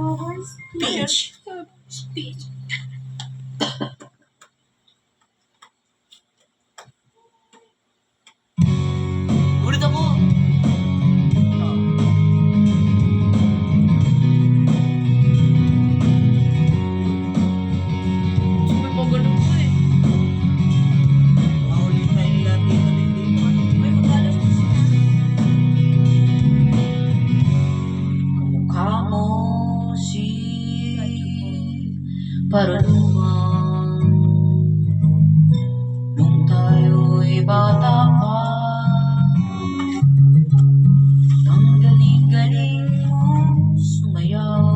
Speech. Speech. Ulit ako. May pagano ko eh. Mahuli tayo lagi sa bibig. May magalas ko siya. Kamukha mo si Paranuman nung tayo'y bata pa. Ang galing-galing mo sumayaw,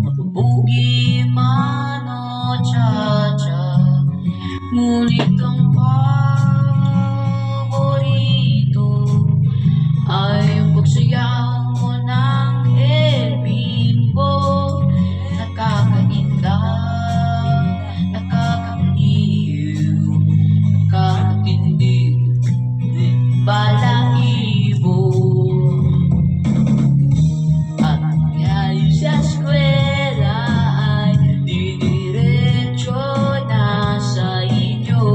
mapupugi man o cha-cha, ngunit ang paborito ay ang pagsayaw mo ng El Bimbo. Nakakainda, nakakaliw, nakakatindi, balahibo. At ngayon sa eskwela ay didiretso na sa inyo.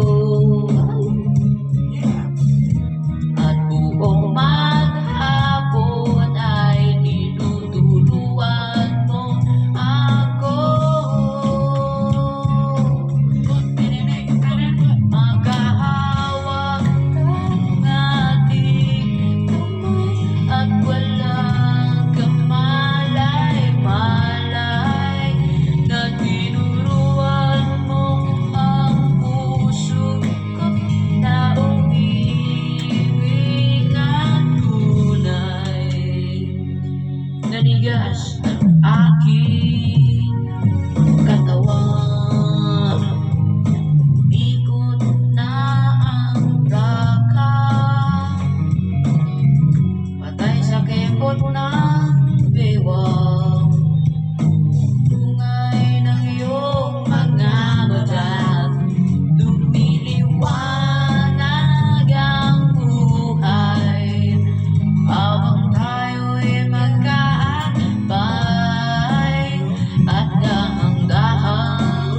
At buong maghapon ay tinutuluan mo ako. Magkahawak ang ating kamay at walang kamalay-malay na tinuruan mo ang puso ko na umibig at tunay. Nanigas ang aking katawan, umikot na ang raka, patay sa kembot ng bewang, tungay ng iyong mga mata, lumiliwanag ang buhay, habang tayo'y magkaakbay at dahang-dahang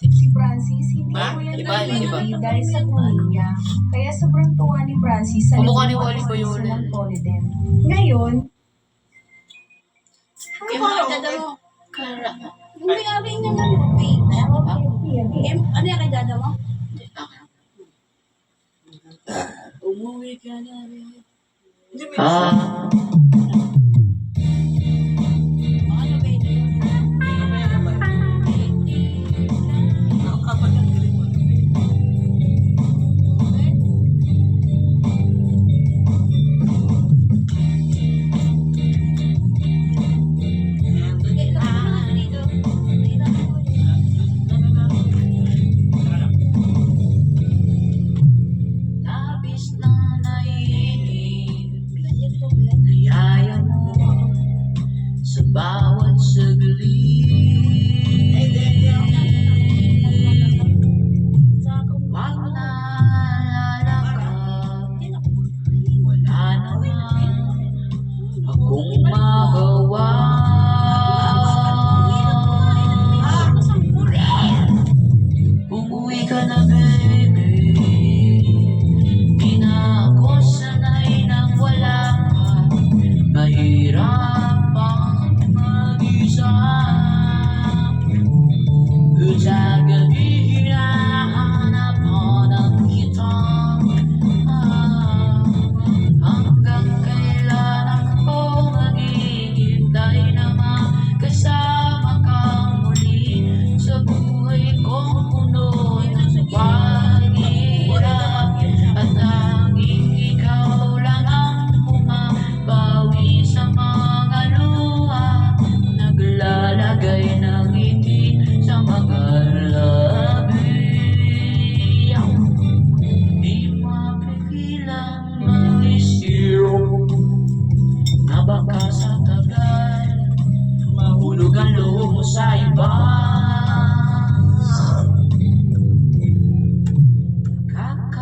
Si Francis, hindi Ha? ko yan Iba, iba. napili dahil sa kunin niya. Kaya sobrang tuwa ni Francis sa Kamukha ni naging Wally pagkakaisa Bayola. ng Polydem. Ngayon, Yung mga dada mo. Kara. Yung may-ari niya na wait. Ano yung kay dada mo? Umuwi ka na rin. Ah, Ano ba ito yun? labis na naiinip, nayaya mo sa bawat saglit. Pag naalala ka, wala naman akong magawa. Umuwi ka na, baby. Di na ako sanay nang wala ka. Mahirap ang mag-isa. Sa gabi hinahanap-hanap kita. Hanggang kailan ako maghihintay na makasama ka muli sa buhay kong puno ng paghihirap. At tanging ikaw lang ang bumabawi sa mga luha, naglalagay ng ngiti sa mga labi. Di mapigilang mag-isip na baka sa tagal mahulog ang loob mo sa iba.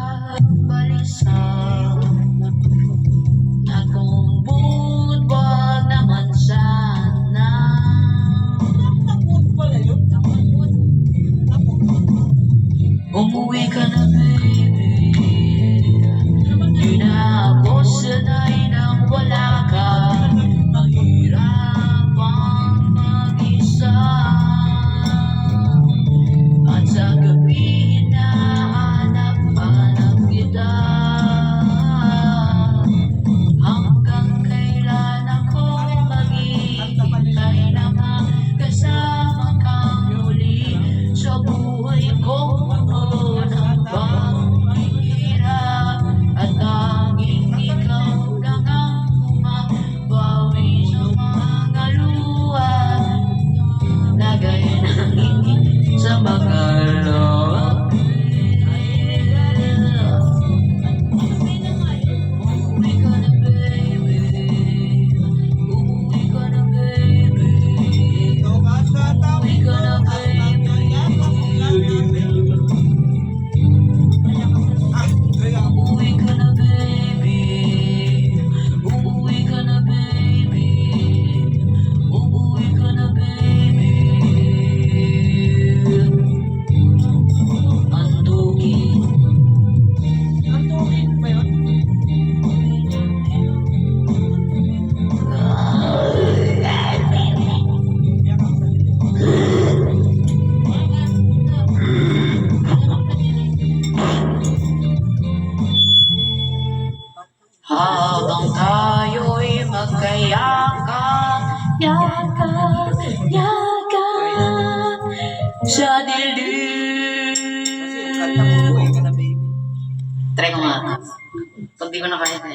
Kakabalisa na kung wag naman sana. Umuwi ka na, baby. Di na ako sanay nang wala ka. Mahirap ang mag-isa. At sa gabi hinahanap-hanap kita. Hanggang kailan ako maghihintay na makasama kang muli sa buhay kong puno ng paghihirap. At tanging ikaw lang ang bumabawi sa mga luha, lagay ng ngiti sa mga labi. Umuwi ka na, baby. Umuwi ka na, baby. Umuwi ka na, baby. Umuwi ka na, baby. Umuwi ka na, baby. Umuwi ka na, baby. Antukin. Habang tayo'y magkayakap, yakap, yakap sa dibdib. Try ko nga. Pag di ko na kaya na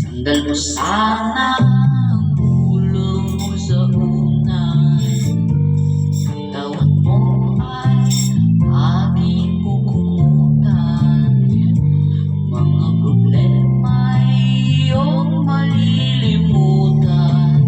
sandal mo sana ang ulo mo sa unan. Tawag mo ay aking kukumutan. Mga problema'y iyong malilimutan.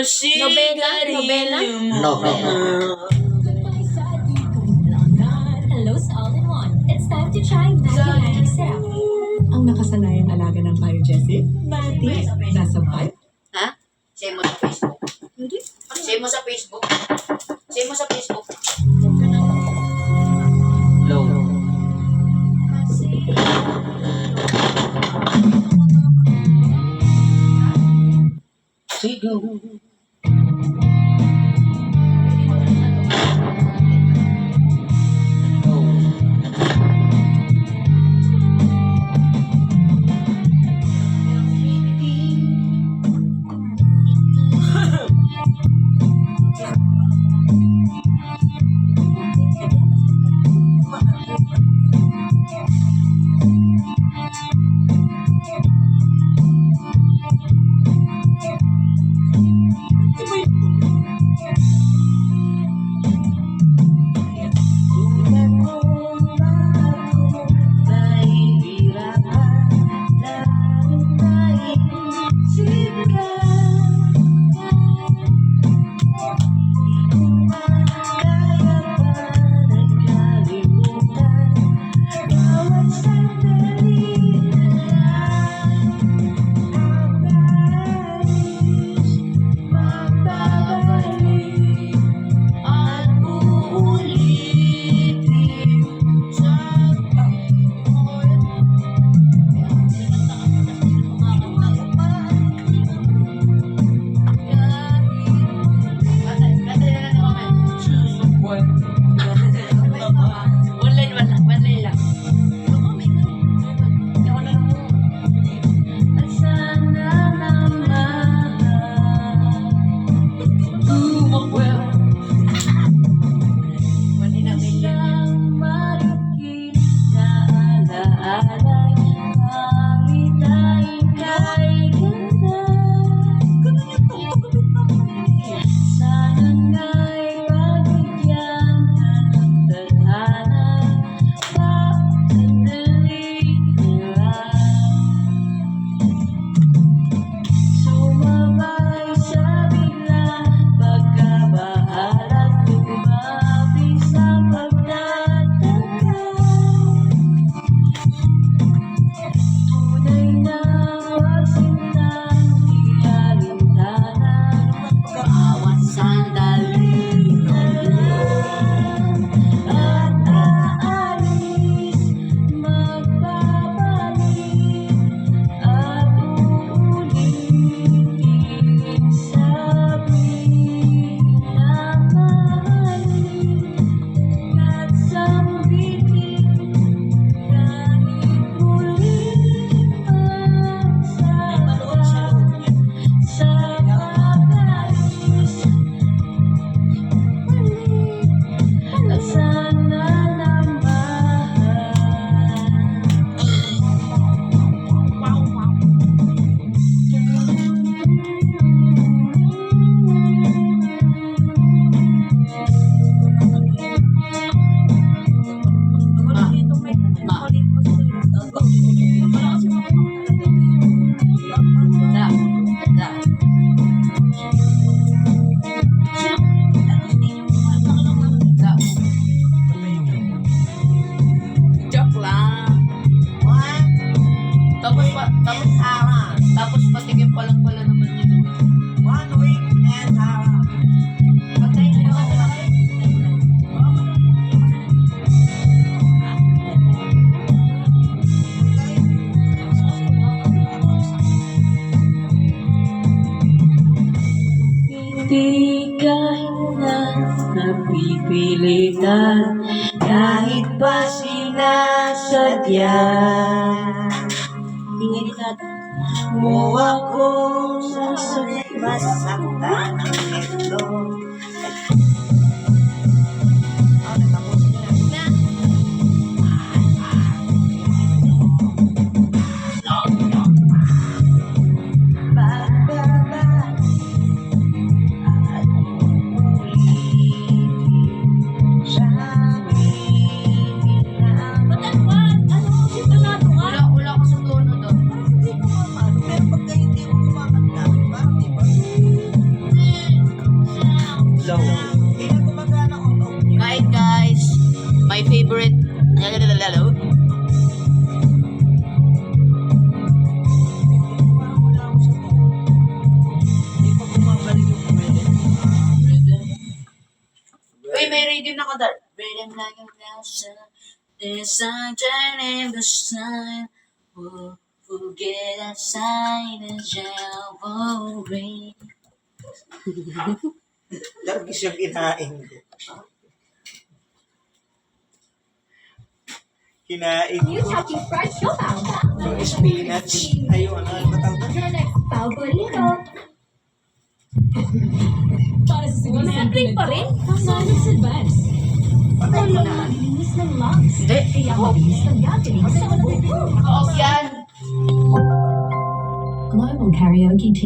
sigarilyo mo. Nobela. Hello sa all-in-one. It's time to try Maggie Syrup. Ang nakasanayang alaga ng Bio Jessie, Mati, nasa pipe. Ha? Share mo sa Facebook. Share mo sa Facebook. Share mo sa Facebook. Low. Sigaw. Tapos patikim pa lang pala naman yun. 1 week and Patay na yun. Hindi kahit na napipilitan, kahit pa sinasadya. Ingay ni Tata. Mo akong sasaktan. masaktan ng ito. Wala ko sa tono doon. Pero pagka hindi mo kumakanta, parang iba. Alright guys, my favorite. Lalo. Parang wala ako sa to. Hindi pa bumabalik yung rhythm. Uy, may rhythm na kadal. Rhythm like a lesson. There's sunshine in the sun. We'll forget our sign and shall rain. Dargis yung kinain ko. Kinain New ko. Chucky Fried Siopaw. Yung spinach. Ayun, ano ba tawag? Your next Pao Burrito. Para sa sinisig Simple pa rin. Solid advance. Patay ko na. Malinis ng lungs. Hindi. Kaya malinis ng gathering sa buko. Naka-off yan. Global Karaoke Team.